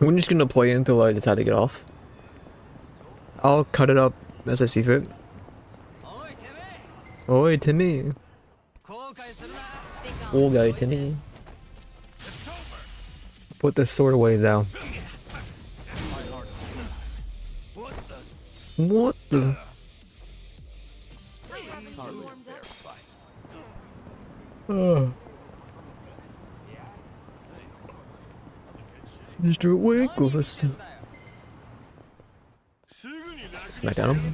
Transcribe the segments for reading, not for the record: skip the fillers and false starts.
We're just gonna play until I decide to get off. I'll cut it up as I see fit. Oi, Timmy. Oh, guy, Timmy. Put the sword away now. What the? Mr. Winklevoss. Smack down him.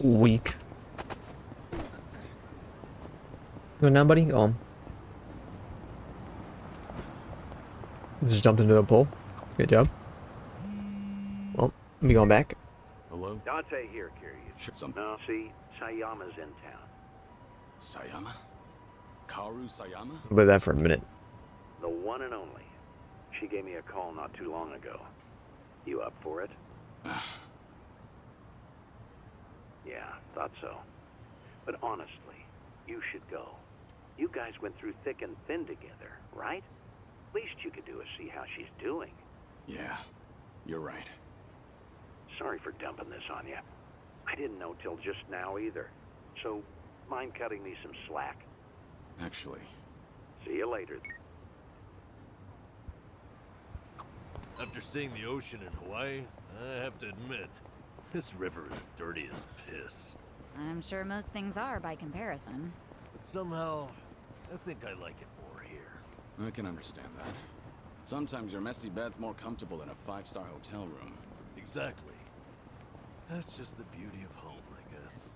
Weak. Going down, buddy? Oh. Just jumped into the pole. Good job. Well, me going back. Hello? Dante here, Kiryu. Sure. No, see, Sayama's in town. Sayama? Kaoru Sayama? But that for a minute. The one and only. She gave me a call not too long ago. You up for it? Yeah, thought so. But honestly, you should go. You guys went through thick and thin together, right? Least you could do is see how she's doing. Yeah, you're right. Sorry for dumping this on you. I didn't know till just now either. So, mind cutting me some slack? Actually. See you later. After seeing the ocean in Hawaii, I have to admit, this river is dirty as piss. I'm sure most things are by comparison. But somehow, I think I like it more here. I can understand that. Sometimes your messy bed's more comfortable than a 5-star hotel room. Exactly. That's just the beauty of home, I guess.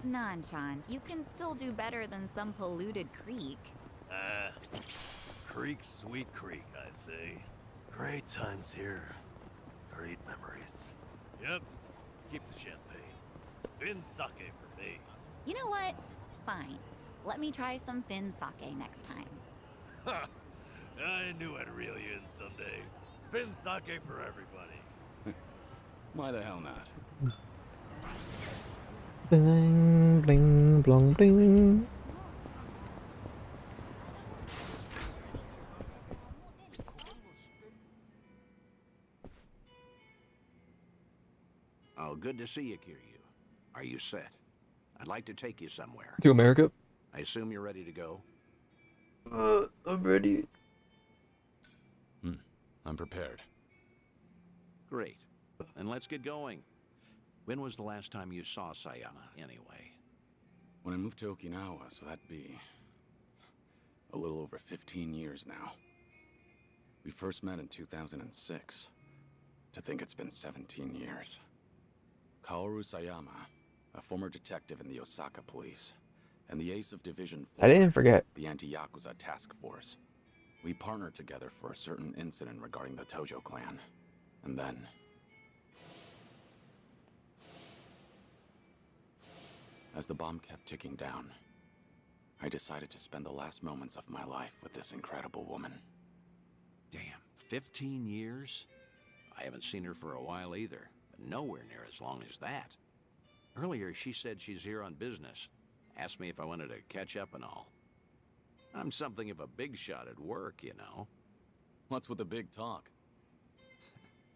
Nanchan, you can still do better than some polluted creek. Ah, Creek, sweet creek, I say. Great times here. Great memories. Yep, keep the champagne. It's Finn sake for me. You know what? Fine. Let me try some Finn sake next time. Ha! I knew I'd reel you in someday. Finn sake for everybody. Why the hell not? Bling, bling, blong, bling. Oh, good to see you, Kiryu. Are you set? I'd like to take you somewhere. To America? I assume you're ready to go? I'm ready. I'm prepared. Great. Then let's get going. When was the last time you saw Sayama, anyway? When I moved to Okinawa, so that'd be a little over 15 years now. We first met in 2006. To think it's been 17 years. Kaoru Sayama, a former detective in the Osaka police, and the ace of Division 4, I didn't forget. the anti-Yakuza task force. We partnered together for a certain incident regarding the Tojo clan. And then... as the bomb kept ticking down, I decided to spend the last moments of my life with this incredible woman. Damn, 15 years? I haven't seen her for a while either, but nowhere near as long as that. Earlier, she said she's here on business. Asked me if I wanted to catch up and all. I'm something of a big shot at work, you know. What's with the big talk?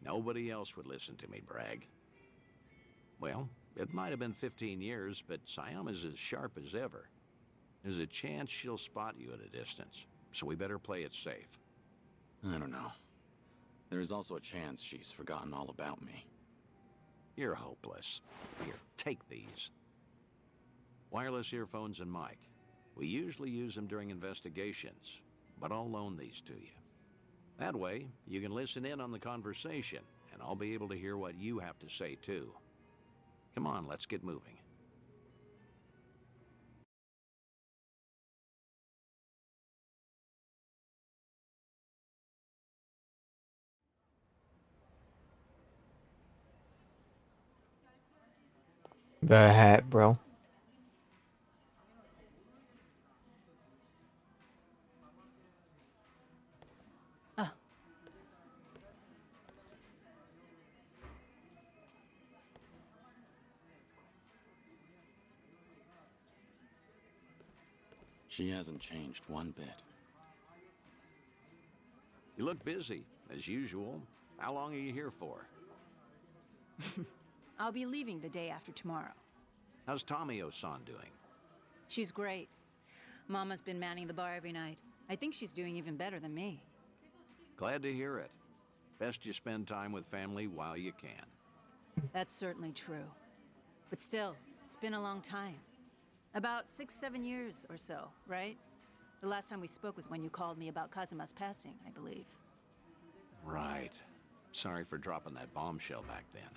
Nobody else would listen to me brag. Well, it might have been 15 years, but Sayama's as sharp as ever. There's a chance she'll spot you at a distance, so we better play it safe. I don't know. There is also a chance she's forgotten all about me. You're hopeless. Here, take these. Wireless earphones and mic. We usually use them during investigations, but I'll loan these to you. That way, you can listen in on the conversation, and I'll be able to hear what you have to say too. Come on, let's get moving. The hat, bro. She hasn't changed one bit. You look busy, as usual. How long are you here for? I'll be leaving the day after tomorrow. How's Tomio-san doing? She's great. Mama's been manning the bar every night. I think she's doing even better than me. Glad to hear it. Best you spend time with family while you can. That's certainly true. But still, it's been a long time. About 6-7 years or so, right? The last time we spoke was when you called me about Kazuma's passing, I believe. Right. Sorry for dropping that bombshell back then.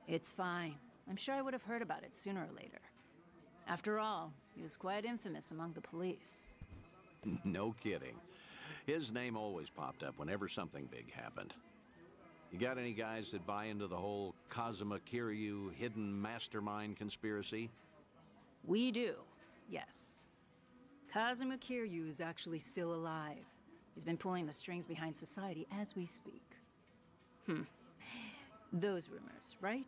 It's fine. I'm sure I would have heard about it sooner or later. After all, he was quite infamous among the police. No kidding. His name always popped up whenever something big happened. You got any guys that buy into the whole Kazuma Kiryu hidden mastermind conspiracy? We do, yes. Kazuma Kiryu is actually still alive. He's been pulling the strings behind society as we speak. Those rumors, right?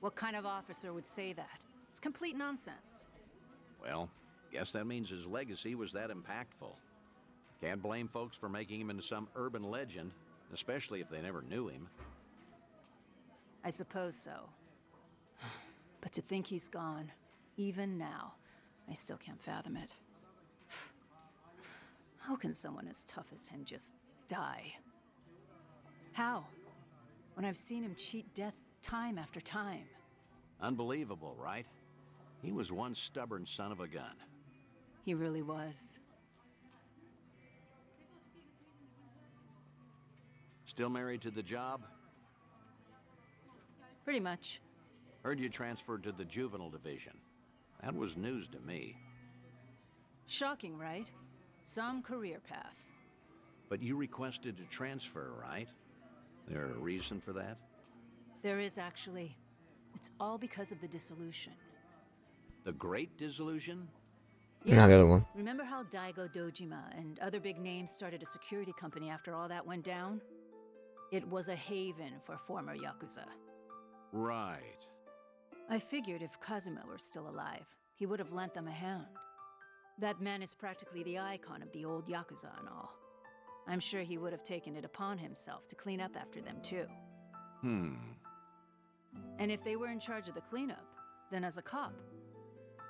What kind of officer would say that? It's complete nonsense. Well, guess that means his legacy was that impactful. Can't blame folks for making him into some urban legend, especially if they never knew him. I suppose so. But to think he's gone, even now, I still can't fathom it. How can someone as tough as him just die? How? When I've seen him cheat death time after time. Unbelievable, right? He was one stubborn son of a gun. He really was. Still married to the job? Pretty much. Heard you transferred to the juvenile division. That was news to me. Shocking, right? Some career path. But you requested to transfer, right? There a reason for that? There is actually. It's all because of the dissolution. The Great Dissolution? Not the other one. Remember how Daigo Dojima and other big names started a security company after all that went down? It was a haven for former Yakuza. Right. I figured if Kazuma were still alive, he would have lent them a hand. That man is practically the icon of the old Yakuza and all. I'm sure he would have taken it upon himself to clean up after them too. And if they were in charge of the cleanup, then as a cop,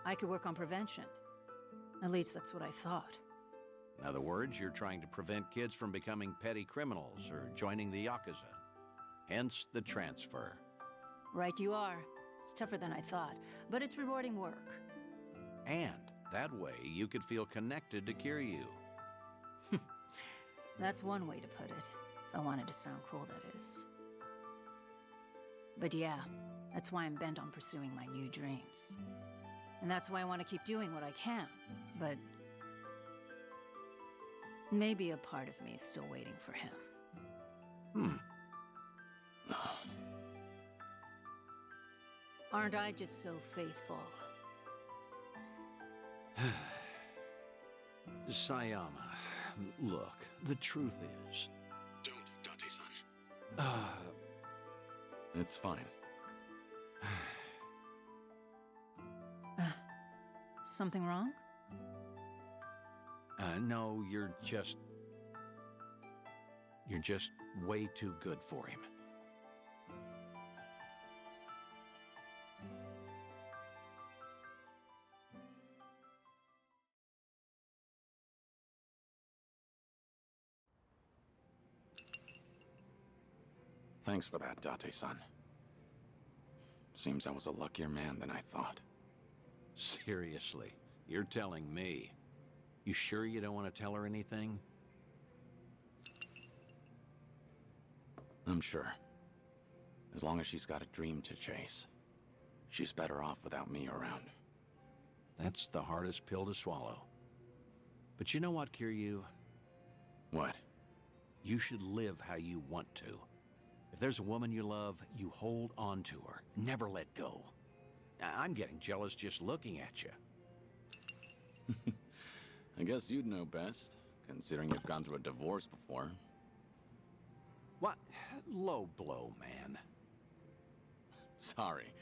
I could work on prevention. At least that's what I thought. In other words, you're trying to prevent kids from becoming petty criminals or joining the Yakuza. Hence the transfer. Right you are. It's tougher than I thought, but it's rewarding work. And that way you could feel connected to Kiryu. That's one way to put it. If I wanted to sound cool, that is. But yeah, that's why I'm bent on pursuing my new dreams. And that's why I want to keep doing what I can, but maybe a part of me is still waiting for him. Aren't I just so faithful? Sayama, look, the truth is... Don't, Date-san. Uh, It's fine. Something wrong? no, you're just way too good for him. Thanks for that, Date-san. Seems I was a luckier man than I thought. Seriously, you're telling me. You sure you don't want to tell her anything? I'm sure. As long as she's got a dream to chase. She's better off without me around. That's the hardest pill to swallow. But you know what, Kiryu? What? You should live how you want to. If there's a woman you love, you hold on to her. Never let go. I'm getting jealous just looking at you. I guess you'd know best, considering you've gone through a divorce before. What? Low blow, man. Sorry,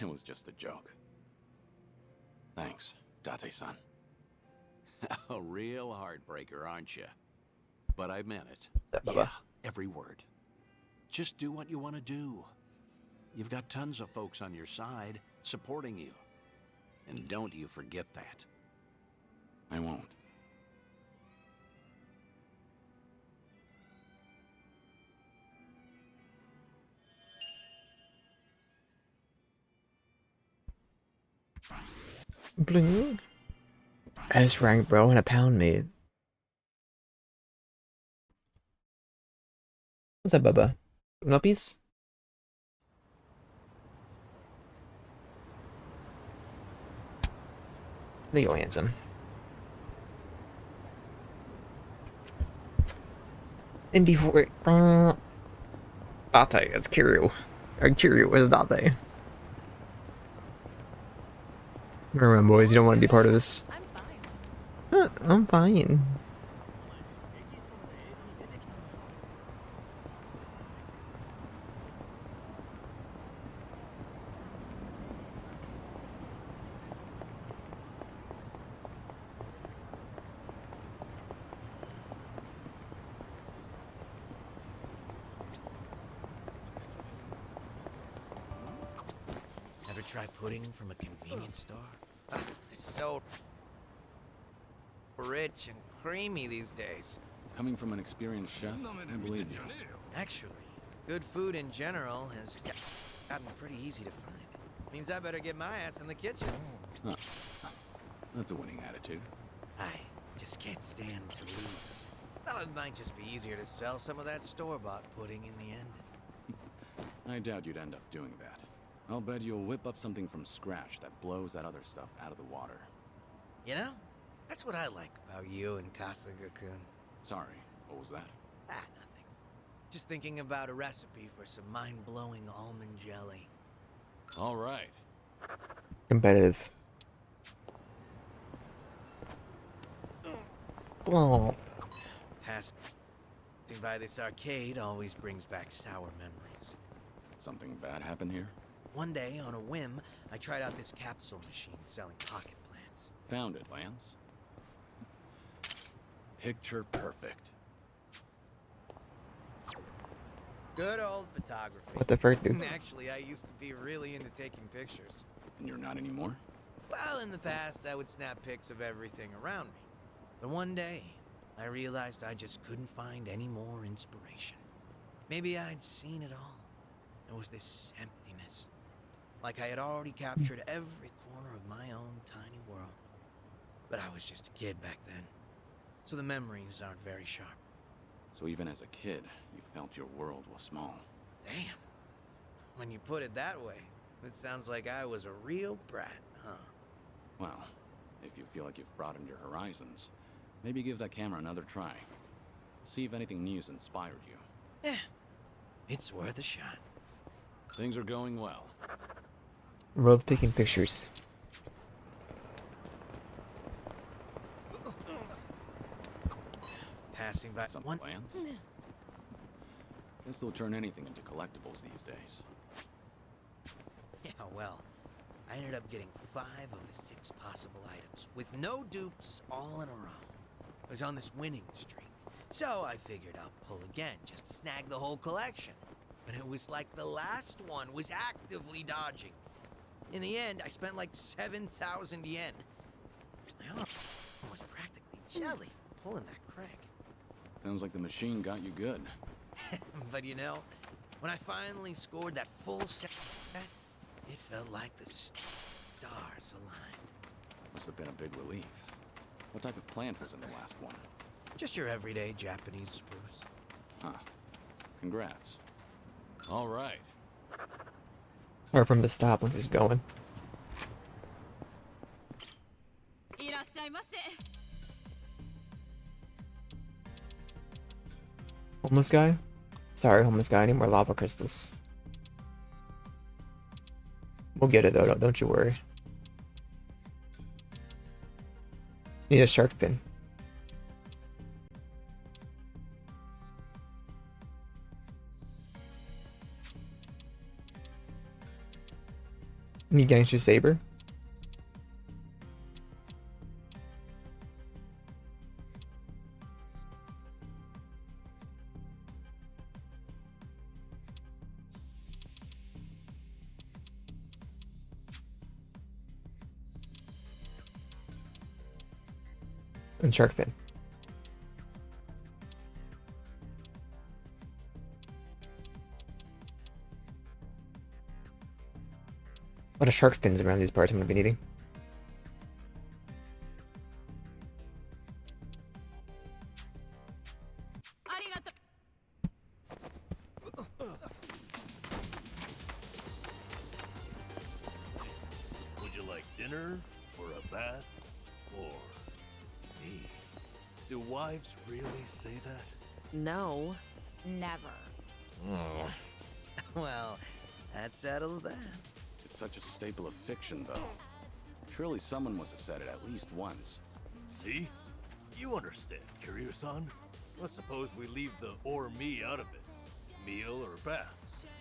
it was just a joke. Thanks. Date-san. A real heartbreaker, aren't you? But I meant it. That Bubba? Yeah, every word. Just do what you want to do. You've got tons of folks on your side supporting you. And don't you forget that. I won't. Bling. S rank, bro, and a pound made. What's up, Bubba? Nuppies? There you go, handsome. And before Date is Kiryu. Or Kiryu is Date. Remember, boys, you don't want to be part of this. I'm fine. I'm fine. Ever try pudding from a convenience store? It's so rich and creamy these days. Coming from an experienced chef, I believe you. Actually, good food in general has gotten pretty easy to find. Means I better get my ass in the kitchen. Huh. That's a winning attitude. I just can't stand to lose. Thought it might just be easier to sell some of that store-bought pudding in the end. I doubt you'd end up doing that. I'll bet you'll whip up something from scratch that blows that other stuff out of the water. You know, that's what I like about you and Kasuga-kun. Sorry, what was that? Ah, nothing. Just thinking about a recipe for some mind-blowing almond jelly. All right. Competitive. Oh. Passing by this arcade always brings back sour memories. Something bad happened here? One day, on a whim, I tried out this capsule machine selling pocket plants. Found it, Lance. Picture perfect. Good old photography. What the frick, dude? Actually, I used to be really into taking pictures. And you're not anymore? Well, in the past, I would snap pics of everything around me. But one day, I realized I just couldn't find any more inspiration. Maybe I'd seen it all. There was this emptiness. Like I had already captured every corner of my own tiny world. But I was just a kid back then. So the memories aren't very sharp. So even as a kid, you felt your world was small. Damn. When you put it that way, it sounds like I was a real brat, huh? Well, if you feel like you've broadened your horizons, maybe give that camera another try. See if anything new's inspired you. Yeah, it's worth a shot. Things are going well. Rob taking pictures. Passing by Some one. plans? Guess they'll turn anything into collectibles these days. Yeah, well, I ended up getting 5 of the 6 possible items with no dupes all in a row. I was on this winning streak. So I figured I'll pull again, just snag the whole collection. But it was like the last one was actively dodging. In the end, I spent like 7,000 yen. My arm was practically jelly from pulling that crank. Sounds like the machine got you good. But you know, when I finally scored that full set, it felt like the stars aligned. Must have been a big relief. What type of plant was in the last one? Just your everyday Japanese spruce. Huh. Congrats. All right. Or from the stop once he's going. Homeless guy? Sorry, homeless guy. I need more lava crystals. We'll get it though, don't you worry. Need a shark fin. Need gangster saber. And shark fin. A lot of shark fins around these parts I'm gonna be needing. Would you like dinner, or a bath, or me? Do wives really say that? No. Never. Well, that settles that. It's such a staple of fiction, though. Surely someone must have said it at least once. See? You understand, Kiryu-san. Let's suppose we leave the or me out of it. Meal or bath?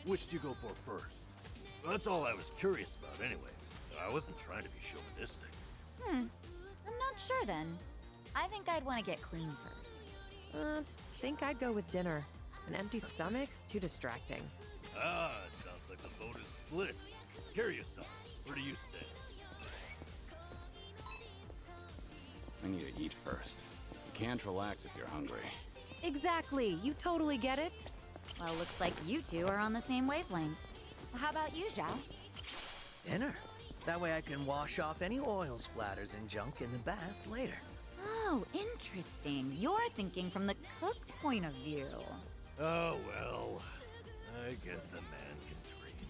Which do you go for first? That's all I was curious about anyway. I wasn't trying to be chauvinistic. I'm not sure then. I think I'd want to get clean first. Think I'd go with dinner. An empty stomach's too distracting. Ah, sounds like the vote is split. Kiryu-san, where do you stand? I need to eat first. You can't relax if you're hungry. Exactly. You totally get it. Well, looks like you two are on the same wavelength. How about you, Zhao? Dinner. That way I can wash off any oil splatters and junk in the bath later. Oh, interesting. You're thinking from the cook's point of view. Oh, well. I guess a man can dream.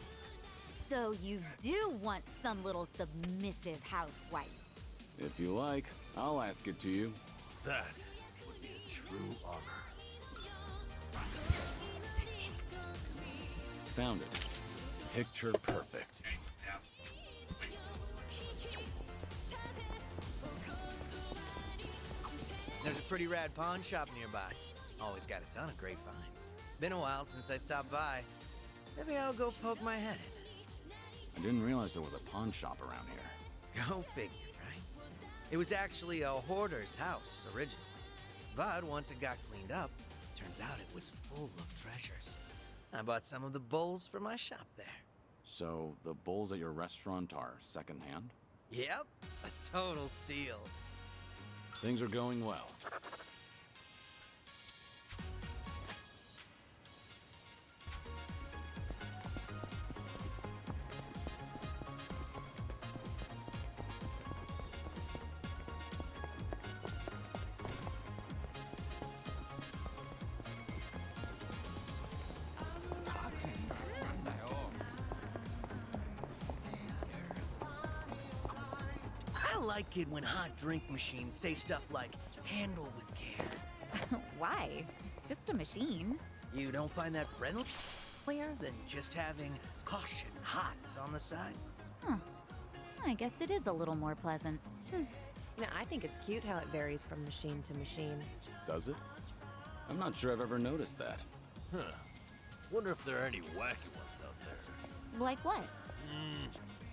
So you do want some little submissive housewife. If you like, I'll ask it to you. That would be a true honor. Found it. Picture perfect. There's a pretty rad pawn shop nearby. Always got a ton of great finds. Been a while since I stopped by. Maybe I'll go poke my head in. I didn't realize there was a pawn shop around here. Go figure, right? It was actually a hoarder's house originally. But once it got cleaned up, turns out it was full of treasures. I bought some of the bowls for my shop there. So, the bowls at your restaurant are secondhand? Yep, a total steal. Things are going well. I like it when hot drink machines say stuff like, handle with care. Why? It's just a machine. You don't find that friendlier than just having caution hot on the side? I guess it is a little more pleasant. You know, I think it's cute how it varies from machine to machine. Does it? I'm not sure I've ever noticed that. Huh. Wonder if there are any wacky ones out there. Like what?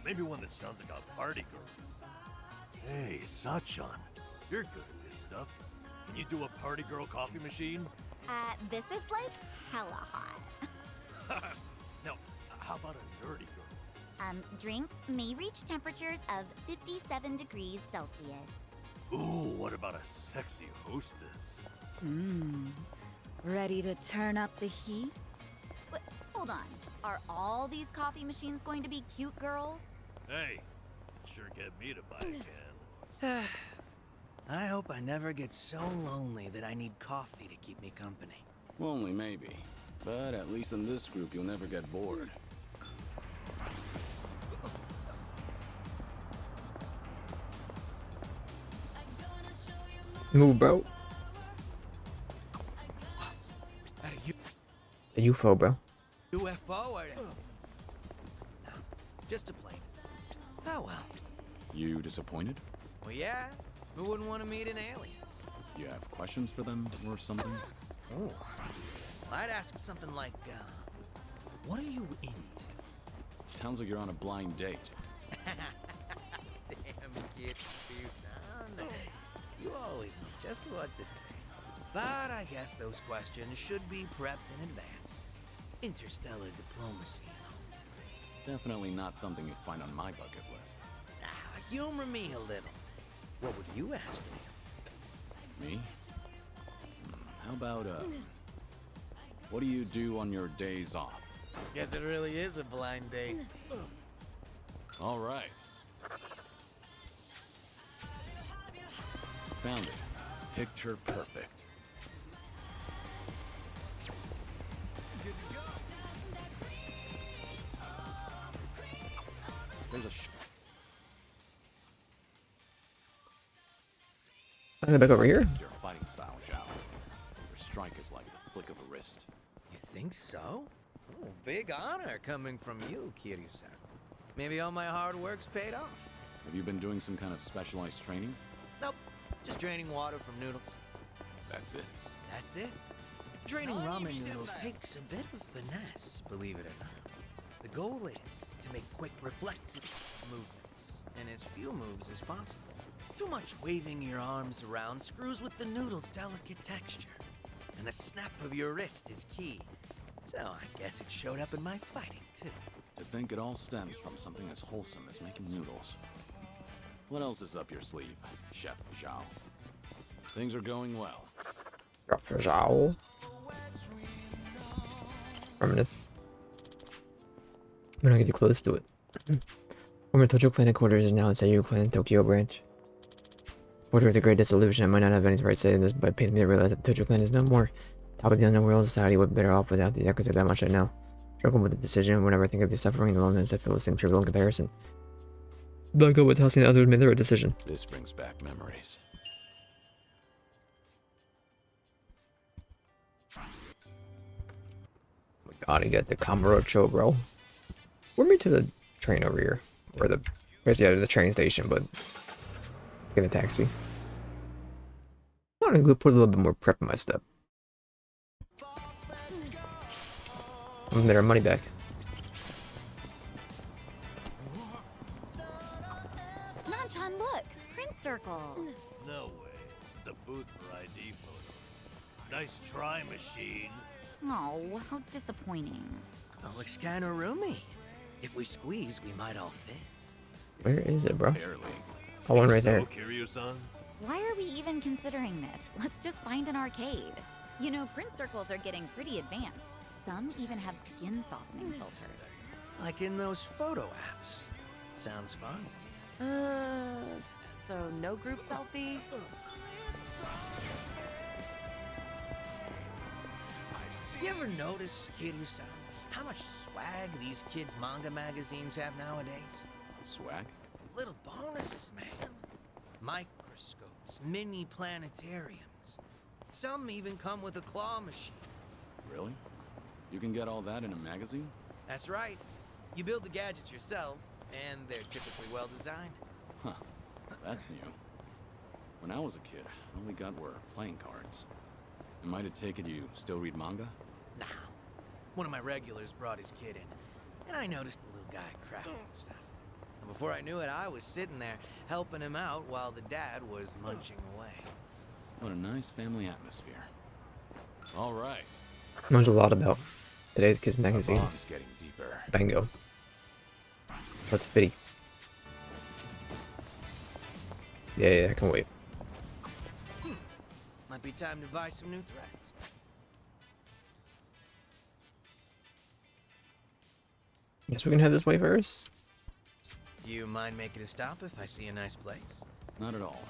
Maybe one that sounds like a party girl. Hey, Sachan, you're good at this stuff. Can you do a party girl coffee machine? This is like hella hot. Now, how about a nerdy girl? Drinks may reach temperatures of 57 degrees Celsius. Ooh, what about a sexy hostess? Ready to turn up the heat? But hold on. Are all these coffee machines going to be cute girls? Hey, sure get me to buy a can. I hope I never get so lonely that I need coffee to keep me company. Well, only maybe. But at least in this group, you'll never get bored. Move, bro. A UFO, bro. UFO or... No, just a plane. Oh well. You disappointed? Well, yeah. Who wouldn't want to meet an alien? You have questions for them or something? Oh. I'd ask something like, what are you into? Sounds like you're on a blind date. Damn kid, you son. You always know just what to say. But I guess those questions should be prepped in advance. Interstellar diplomacy, you know. Definitely not something you'd find on my bucket list. Humor me a little. What would you ask me? Me? How about, what do you do on your days off? Guess it really is a blind date. All right. Found it. Picture perfect. There's a I'm gonna back over here. Your fighting style, Zhao. Your strike is like the flick of a wrist. You think so? Oh, big honor coming from you, Kiryu-san. Maybe all my hard work's paid off. Have you been doing some kind of specialized training? Nope, just draining water from noodles. That's it. That's it. Draining ramen noodles takes a bit of finesse, believe it or not. The goal is to make quick, reflexive movements, and as few moves as possible. Too much waving your arms around screws with the noodle's delicate texture. And the snap of your wrist is key. So I guess it showed up in my fighting, too. To think it all stems from something as wholesome as making noodles. What else is up your sleeve, Chef Zhao? Things are going well. Zhao. Reminisce. I'm not getting close to it. Former Tojo Clan headquarters is now in Seiyu Clan Tokyo branch. Order of the Great Dissolution. I might not have any right say in this, but it pains me to realize that Tojo Clan is no more. Top of the underworld, society would be better off without the Yakuza that much right now. Struggle with the decision. Whenever I think of the suffering and loneliness, I feel the same trivial in comparison. But I go with seeing the others made the right decision. This brings back memories. We gotta get the Kamurocho, bro. We're me to the train over here. Or the, yeah, the train station, but get a taxi. I'm gonna go put a little bit more prep in my step. I'm gonna get our money back. Nanchan, look! Print Circle! No way. It's a booth for ID photos. Nice try, machine. Oh, how disappointing. It looks kinda roomy. If we squeeze, we might all fit. Where is it, bro? Barely. Oh, one right So, there. Kiryu-san? Why are we even considering this? Let's just find an arcade. You know, print circles are getting pretty advanced. Some even have skin softening filters. Like in those photo apps. Sounds fun. So no group selfie? You ever notice, Kiryu-san, how much swag these kids' manga magazines have nowadays? Swag? Little bonuses, man. Microscopes, mini planetariums. Some even come with a claw machine. Really? You can get all that in a magazine? That's right. You build the gadgets yourself, and they're typically well designed. Huh. That's new. When I was a kid, all we got were playing cards. Am I to take it you still read manga? Nah. One of my regulars brought his kid in, and I noticed the little guy crafting stuff. And before I knew it, I was sitting there helping him out while the dad was munching away. What a nice family atmosphere. All right. Knows a lot about today's kids' The bond's magazines. getting deeper. Bango. That's fitty. Yeah, I can wait. Might be time to buy some new threads. Guess we can head this way first. Do you mind making a stop if I see a nice place? Not at all.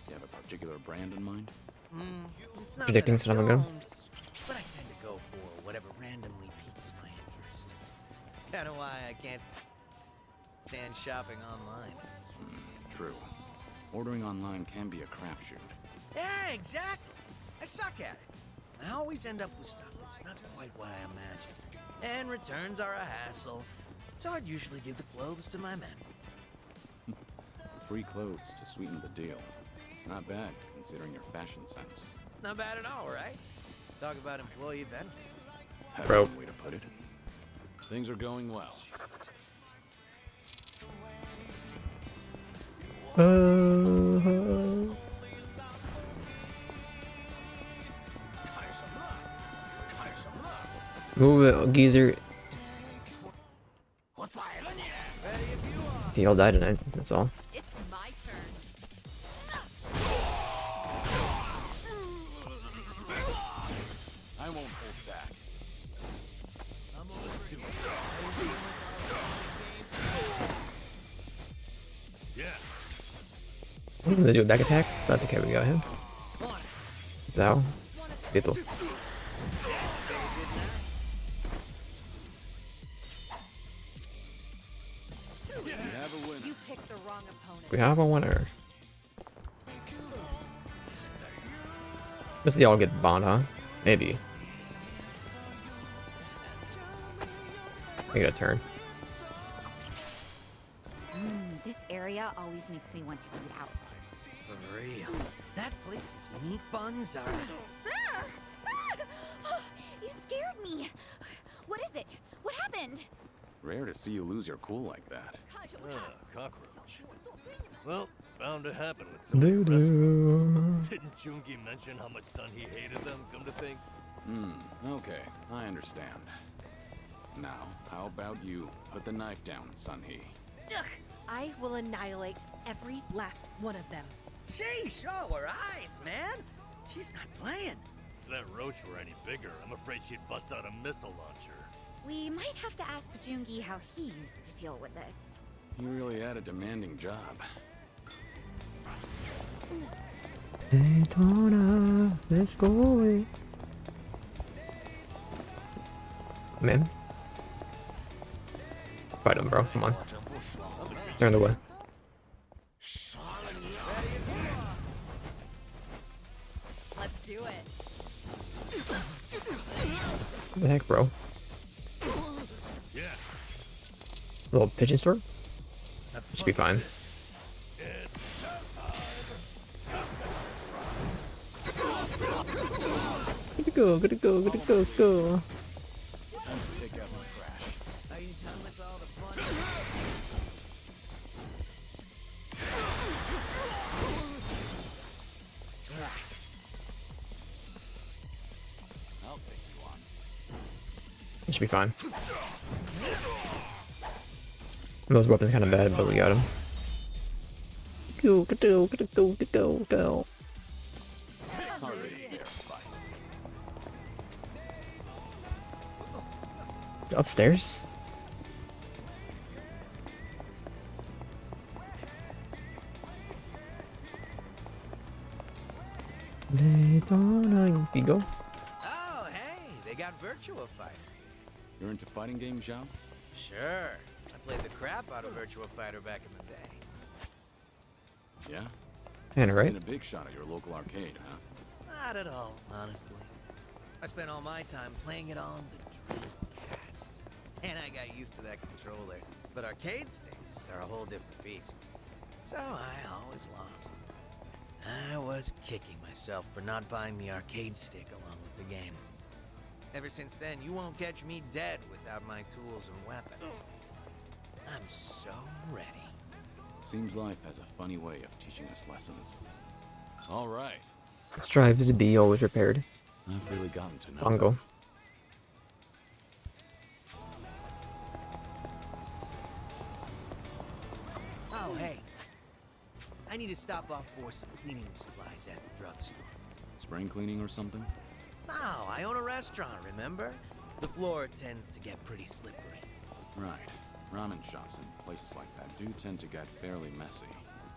You have a particular brand in mind? It's not Predicting that I son of a gun? don't, but I tend to go for whatever randomly piques my interest. Kinda why I can't stand shopping online. True. Ordering online can be a crapshoot. Yeah, exactly. I suck at it. I always end up with stuff that's not quite what I imagined. And returns are a hassle, so I'd usually give the clothes to my men. Free clothes to sweeten the deal. Not bad, considering your fashion sense. Not bad at all, right? Talk about employee benefits. That's Bro. one way to put it. Things are going well. Move it, geezer. He all died tonight, that's all. It's my turn. I'm gonna do a back attack. That's okay, we got him. Zhao. Beetle. You picked the wrong opponent. We have a winner. This is the all get bond, huh? Maybe. I get a turn. This area always makes me want to eat out. For real. That place's meat buns are... You scared me. What is it? What happened? Rare to see you lose your cool like that. Cockroach. Well, bound to happen with some Doo restaurants. doo. Didn't Jungi mention how much Sun He hated them, come to think? Okay, I understand. Now, how about you put the knife down, Sun He? Ugh, I will annihilate every last one of them. Sheesh, oh, her eyes, man. She's not playing. If that roach were any bigger, I'm afraid she'd bust out a missile launcher. We might have to ask Jungi how he used to deal with this. You really had a demanding job. Daytona, let's go away. Man. Fight him, bro. Come on. They're in the way. Let's do it. What the heck, bro? Yeah. Little pigeon store? Should be fine. Gotta go, gotta go, gotta go, go. Time to take out the trash. Are you done with all the fun? I'll take you on. It should be fine. Those weapons kind of bad, but we got him. Go, go, go, go, go, go. It's upstairs. Daytona, you go. Oh, hey, they got Virtua Fighter. You're into fighting games, Zhao? Sure. I played the crap out of Virtua Fighter back in the day. Yeah? Kinda right. Been a big shot at your local arcade, huh? Not at all, honestly. I spent all my time playing it on the Dreamcast. And I got used to that controller. But arcade sticks are a whole different beast. So I always lost. I was kicking myself for not buying the arcade stick along with the game. Ever since then, you won't catch me dead without my tools and weapons. I'm so ready. Seems life has a funny way of teaching us lessons. All right. Strives to be always repaired. I've really gotten to know Bongo. Oh, hey. I need to stop off for some cleaning supplies at the drugstore. spring cleaning or something? No, I own a restaurant, remember? The floor tends to get pretty slippery. Right. Ramen shops and places like that do tend to get fairly messy.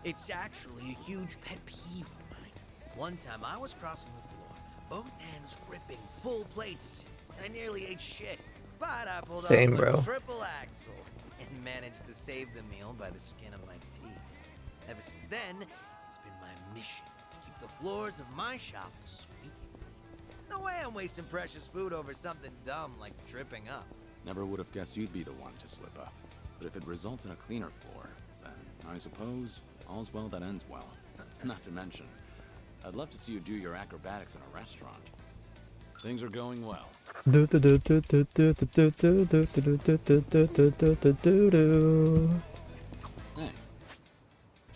It's actually a huge pet peeve of mine. One time I was crossing the floor, both hands gripping full plates. I nearly ate shit, but I pulled Same, off bro. a triple axle and managed to save the meal by the skin of my teeth. Ever since then, it's been my mission to keep the floors of my shop squeaky. No way I'm wasting precious food over something dumb like tripping up. Never would have guessed you'd be the one to slip up. But if it results in a cleaner floor, then I suppose all's well that ends well. Not to mention, I'd love to see you do your acrobatics in a restaurant. Things are going well. Hey,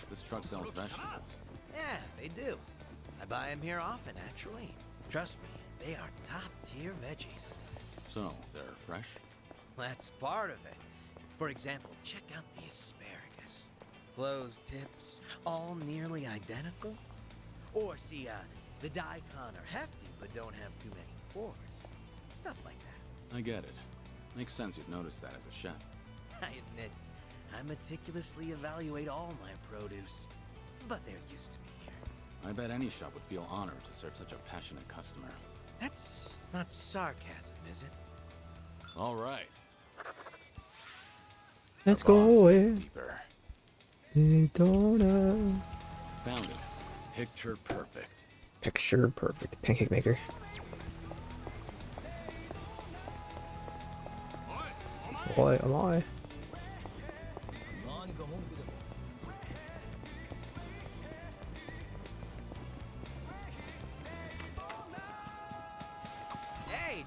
This truck sells vegetables. Yeah, they do. I buy them here often, actually. Trust me, they are top-tier veggies. So, they're fresh? That's part of it. For example, check out the asparagus. Closed tips, all nearly identical. Or see, the daikon are hefty but don't have too many pores. Stuff like that. I get it. Makes sense you'd notice that as a chef. I admit, I meticulously evaluate all my produce. but they're used to me here. I bet any shop would feel honored to serve such a passionate customer. That's not sarcasm, is it? All right. Let's Our bonds go go away. deeper. Daytona. Found it. Picture perfect. Picture perfect. Pancake maker. What am I? Hey,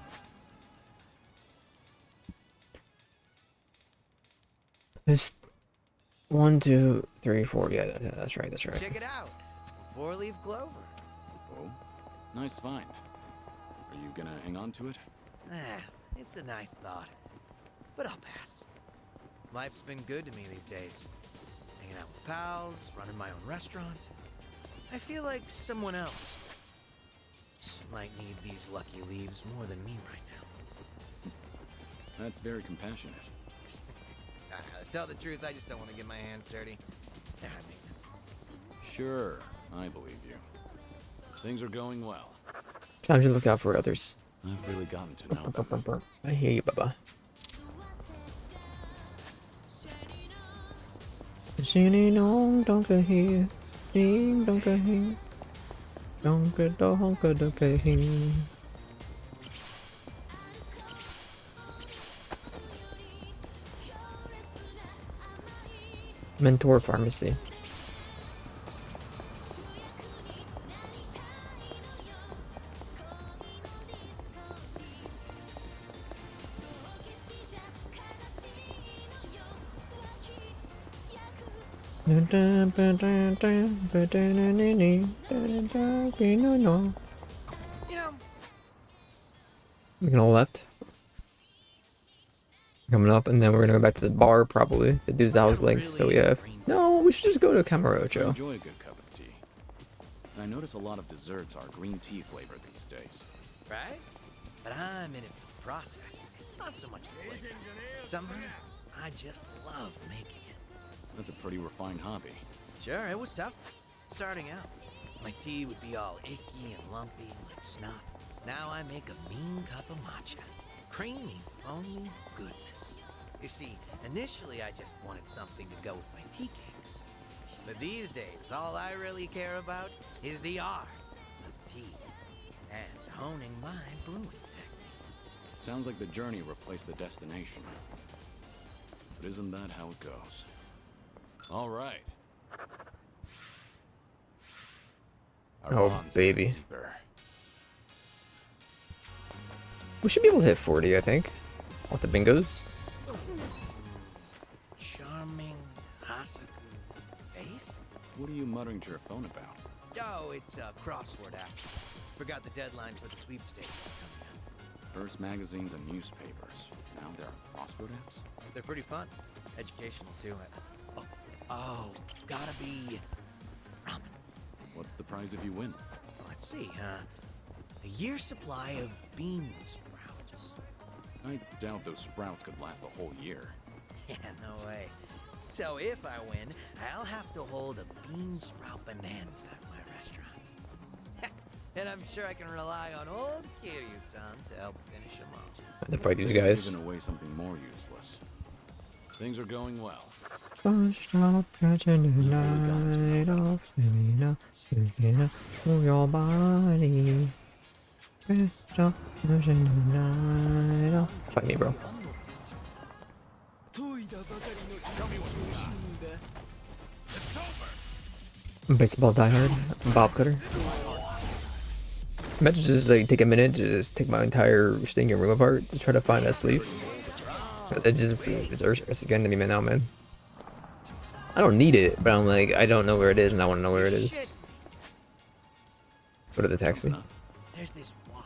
There's 1, 2, 3, 4. Yeah, that's right. That's right. check it out. Four-leaf clover. Oh, nice find. Are you gonna hang on to it? Ah, it's a nice thought. But I'll pass. Life's been good to me these days. Hanging out with pals, running my own restaurant. I feel like someone else might need these lucky leaves more than me right now. That's very compassionate. Tell the truth, I just don't want to get my hands dirty. Yeah, I mean, it's... Sure, I believe you. Things are going well. Time to look out for others. I've really gotten to know them. I hear you, Baba. Singing on, don't go here. Sing, don't go here. Don't go, don't go here. Mentor Pharmacy. You know, We're gonna left. Coming up, and then we're gonna go back to the bar probably. The dude's house links, so yeah. No, we should just go to I Camarocho. enjoy a good cup of tea. And I notice a lot of desserts are green tea flavored these days. right? But I'm in it for the process, not so much the flavor. Somehow, I just love making it. That's a pretty refined hobby. Sure, it was tough starting out. My tea would be all icky and lumpy like snot. Now I make a mean cup of matcha. Creamy, foamy goodness. You see, initially I just wanted something to go with my tea cakes. But these days, all I really care about is the arts of tea and honing my brewing technique. Sounds like the journey replaced the destination. But isn't that how it goes? All right. Our Oh, bonds baby. go deeper. We should be able to hit 40, I think. With the bingos. Charming Hasaku face? What are you muttering to your phone about? Oh, it's a crossword app. Forgot the deadline for the sweepstakes is coming up. First magazines and newspapers. Now there are crossword apps? They're pretty fun. Educational, too. Oh, gotta be ramen. What's the prize if you win? Let's see, a year's supply of bean sprouts. I doubt those sprouts could last a whole year. Yeah, no way. So if I win, I'll have to hold a bean sprout bonanza at my restaurant. And I'm sure I can rely on old Kiryu-san to help finish them off. To fight these guys. Giving away something more useless. Things are going well. Stop catching the night off, move your body. Stop catching the night off. Fight me, bro. Baseball diehard, Bob Cutter. Imagine just like take a minute to just take my entire stinking room apart to try to find that sleeve. It's again to me now, man. I don't need it, but I'm like, I don't know where it is, and I want to know where it is. Go to the taxi. There's this wok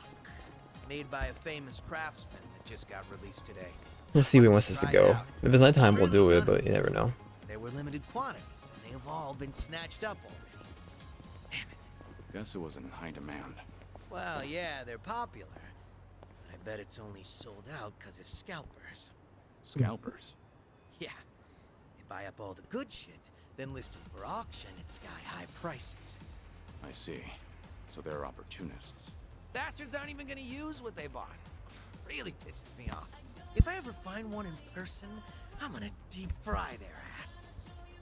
made by a famous craftsman that just got released today. We'll see where he wants us to go. If it's nighttime, we'll do it, but you never know. There were limited quantities, and they've all been snatched up already. Damn it. Guess it was in high demand. Well, yeah, they're popular. But I bet it's only sold out because of scalpers. Scalpers. Yeah. They buy up all the good shit then list them for auction at sky-high prices. I see. So they're opportunists. Bastards aren't even gonna use what they bought. Really pisses me off. If I ever find one in person, I'm gonna deep fry their ass.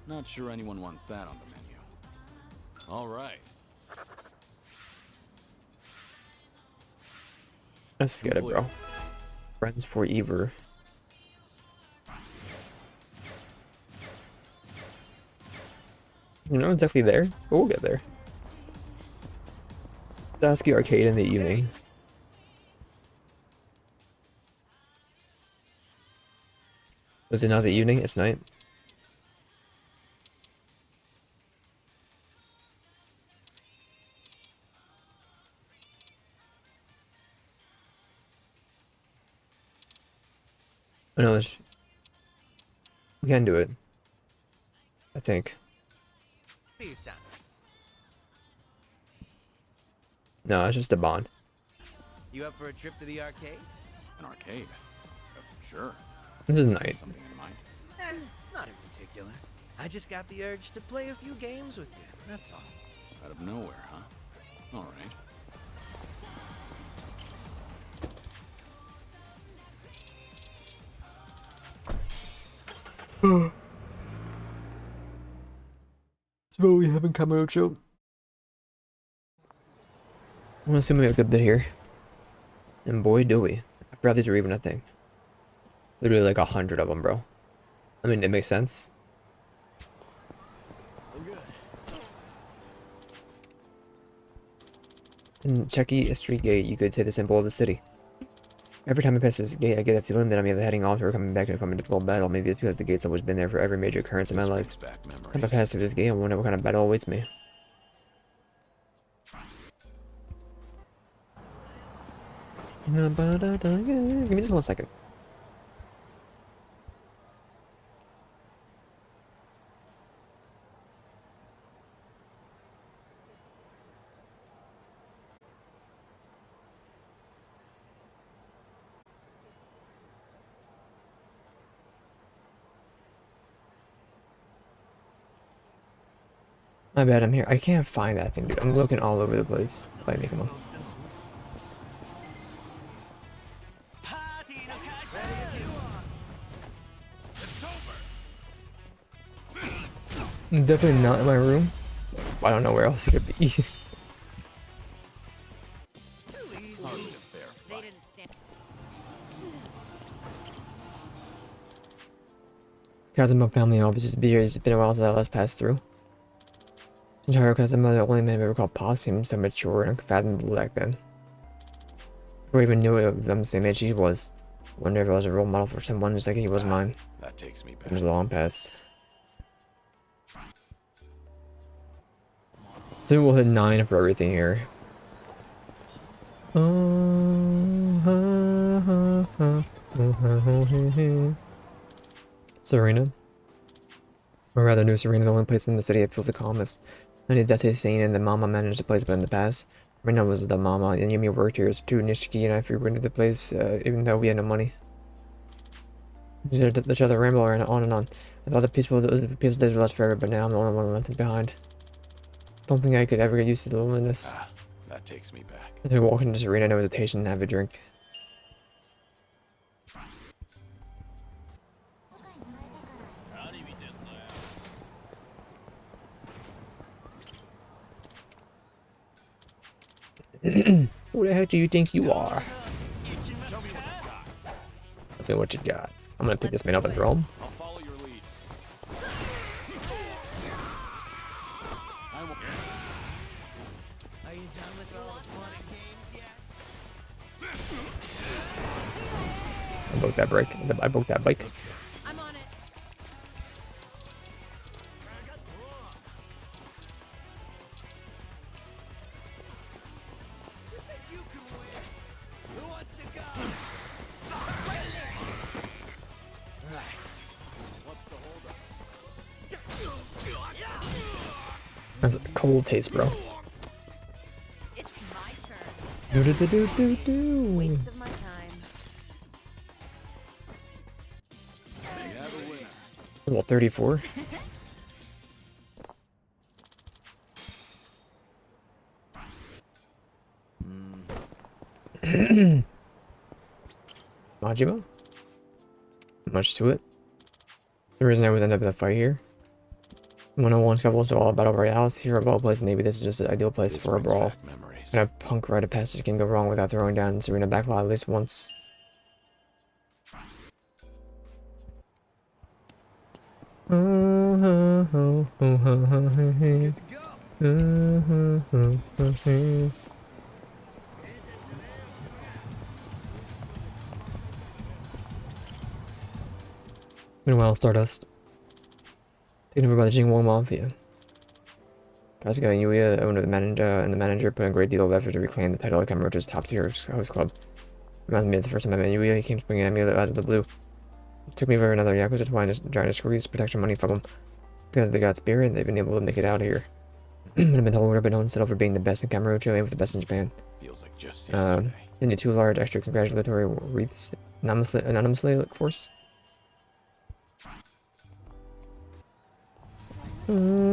Not sure anyone wants that on the menu. All right. Let's get it, bro. Friends forever. You know exactly there, but we'll get there. Stasky Arcade in the evening. Was it not the evening? It's night. Oh no, we can do it. I think. What do you sound? No, it's just a bond. You up for a trip to the arcade? An arcade? Sure. This is night. Something in mind? Not in particular. I just got the urge to play a few games with you, that's all. Out of nowhere, huh? All right. That's what we have in Kamurocho. I want to assume we have a good bit here. And boy, do we. I forgot these are even a thing. Literally like 100 of them, bro. I mean, it makes sense. In Checky Street Gate, you could say the symbol of the city. Every time I pass this gate, I get a feeling that I'm either heading off or coming back to a difficult battle. Maybe it's because the gate's always been there for every major occurrence in my life. Brings back If I memories. pass through this gate, I wonder what kind of battle awaits me. Give me just 1 second. My bad, I'm here. I can't find that thing, dude. I'm looking all over the place. Play me, come on. It's definitely not in my room. I don't know where else it could be. They didn't stand. Kazuma family office used to be here. It's been a while since I last passed through. Shintaro Kazuma, the only man I ever called Pa, seemed so mature and unfathomable back then. Before I even knew it, I'm the same age he was. Wonder if I was a role model for someone just like he was mine. That takes me It back. was long past. So we'll hit 9 for everything here. Serena. Or rather, New Serena, the only place in the city I feel the calmest. And his death is sane, and the mama managed the place, but in the past, Rena was the mama, and Yumi worked here, so too. Nishiki and I frequented the place, even though we had no money. Each other ramble on and on. I thought the peaceful days would last forever, but now I'm the only one left behind. Don't think I could ever get used to the loneliness. Ah, that takes me back. As we walk into Serena, no hesitation, and have a drink. Who the heck do you think you are? Tell me what you got. I'm gonna pick this man up and throw him. I'll follow your lead. Are you done with all the fun and games yet? I broke that brake. I broke that bike. I'm on it. You can win. Who wants to go? Right. What's the holdup? That's a cold taste, bro. It's my turn. Do. Waste of my time. We have a winner. Level 34. Majima? Much to it. The reason I would end up in a fight here. 101 scuffles are all battle royales. Here of all places, maybe this is just the ideal place This for a brings brawl. back memories. And a punk rite of passage can go wrong without throwing down Serena backlot at least once. Meanwhile, Stardust. Taken over by the Jingwong Mafia. Kasuga and Yuya, the owner of the manager, put in a great deal of effort to reclaim the title of Kamurocho's top-tier host club. Reminds me, it's the first time I met Yuya, he came springing at me out of the blue. It took me for another Yakuza trying to squeeze protection money from them. Because they got spirit, they've been able to make it out here. I've been told but known settle for being the best in Kamurocho and with the best in Japan. Feels like just yesterday. Send you 2 large extra congratulatory wreaths anonymously, of course. They're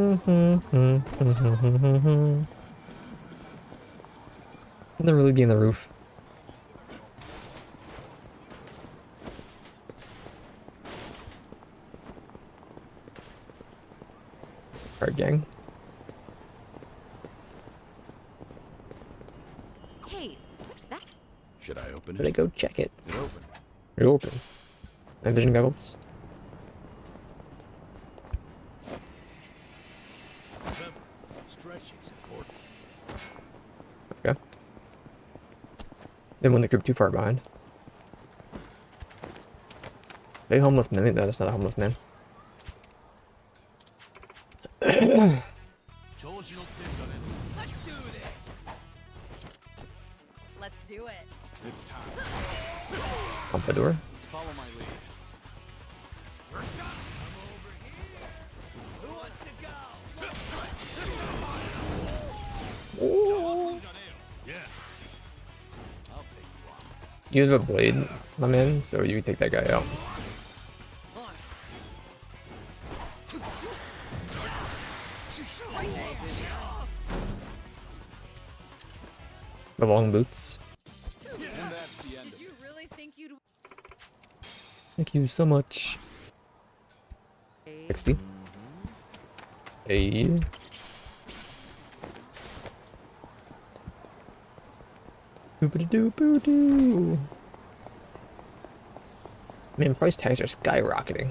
really getting the roof. Alright, gang. Hey, what's that? Should I open Let me it? go check it. It opened. It open. My vision goggles. Remember, stretching's important. Okay. Didn't want the group too far behind. Big homeless man. That's not a homeless man. Let's do this. Let's do it. It's time. Pompadour. Follow my lead. Who wants to go? Yeah. I'll take you on. You have a blade, my man, so you take that guy out. The long boots. And that's the end of Did you really think you'd Thank you so much. 60. Hey. Boop-a-doo-boo-doo. Man, price tags are skyrocketing.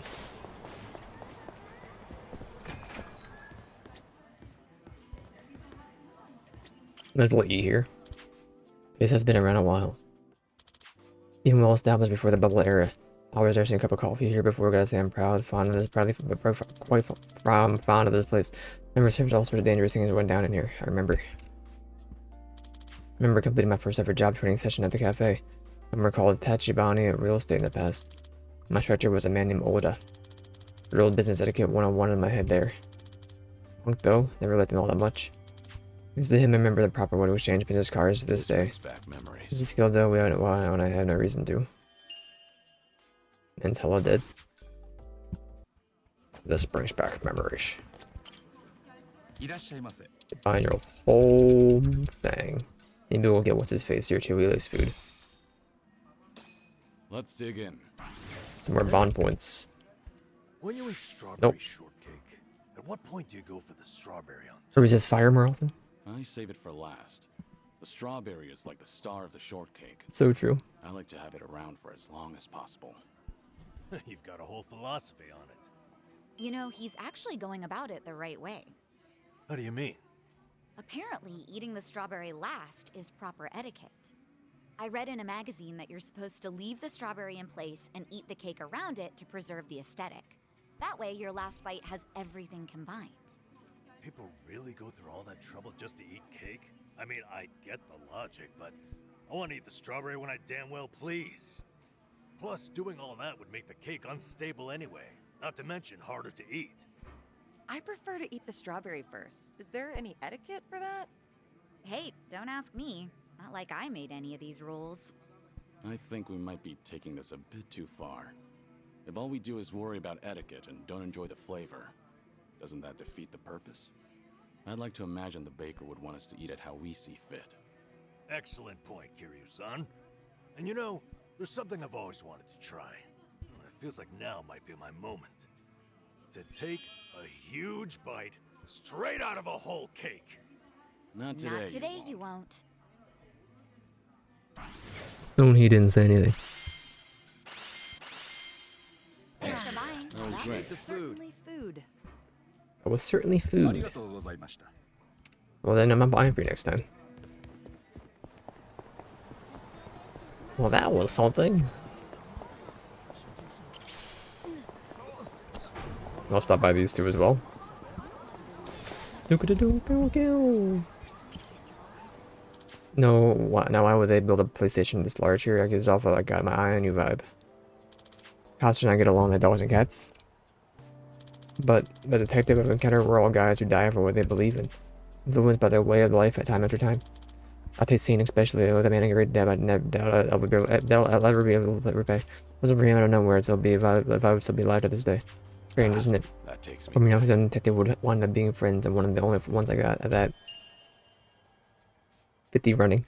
Might as well eat here. This has been around a while. Even well established before the bubble era. Always nursing a cup of coffee here before. Gotta say I'm fond of this, quite fond of this place. Remember, there's all sorts of dangerous things that went down in here. I remember completing my first ever job training session at the cafe. I remember called Tachibana real estate in the past. My instructor was a man named Oda. Real old business etiquette 101 in my head there. Punk though, never liked him all that much. Thanks to him, I remember the proper way to exchange business cards to this day. brings back memories. He's skilled though, when I have no reason to. And hella dead. This brings back memories. Buying your whole thing. Maybe we'll get what's his face here too. He likes food. Let's dig in. Some more bond points. When you eat strawberry Nope. shortcake, at what point do you go for the strawberry on? So he says fire more often? I save it for last. The strawberry is like the star of the shortcake. So true. I like to have it around for as long as possible. You've got a whole philosophy on it. You know, he's actually going about it the right way. How do you mean? Apparently, eating the strawberry last is proper etiquette. I read in a magazine that you're supposed to leave the strawberry in place and eat the cake around it to preserve the aesthetic. That way, your last bite has everything combined. People really go through all that trouble just to eat cake? I mean, I get the logic, but I want to eat the strawberry when I damn well please. Plus, doing all that would make the cake unstable anyway, not to mention harder to eat. I prefer to eat the strawberry first. Is there any etiquette for that? Hey, don't ask me. Not like I made any of these rules. I think we might be taking this a bit too far. If all we do is worry about etiquette and don't enjoy the flavor, doesn't that defeat the purpose? I'd like to imagine the baker would want us to eat it how we see fit. Excellent point, Kiryu-san. And you know, there's something I've always wanted to try. It feels like now might be my moment. To take a huge bite straight out of a whole cake. Not today. Not today, you won't. Soon he didn't say anything. Thanks for buying. That was That great. is certainly food. That was certainly food. Well, then I'm not buying for you next time. Well, that was something. I'll stop by these two as well. No, now why would they build a PlayStation this large here? I gives off a, like, my eye on you vibe. Cops and I get along like dogs and cats. But the detective I've encountered were all guys who die for what they believe in, influenced by their way of life at time after time. I'll take scene especially with a man angry dead, I'll never be able to repay. Wasn't for him, I don't know where it'll be if I would still be alive to this day. Strange, isn't it? That takes me. I mean, I was and detective would wind up being friends, and one of the only ones I got at that. 50 running.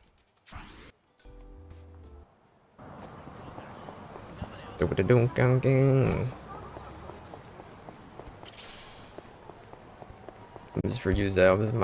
This is for you, Zell. This is my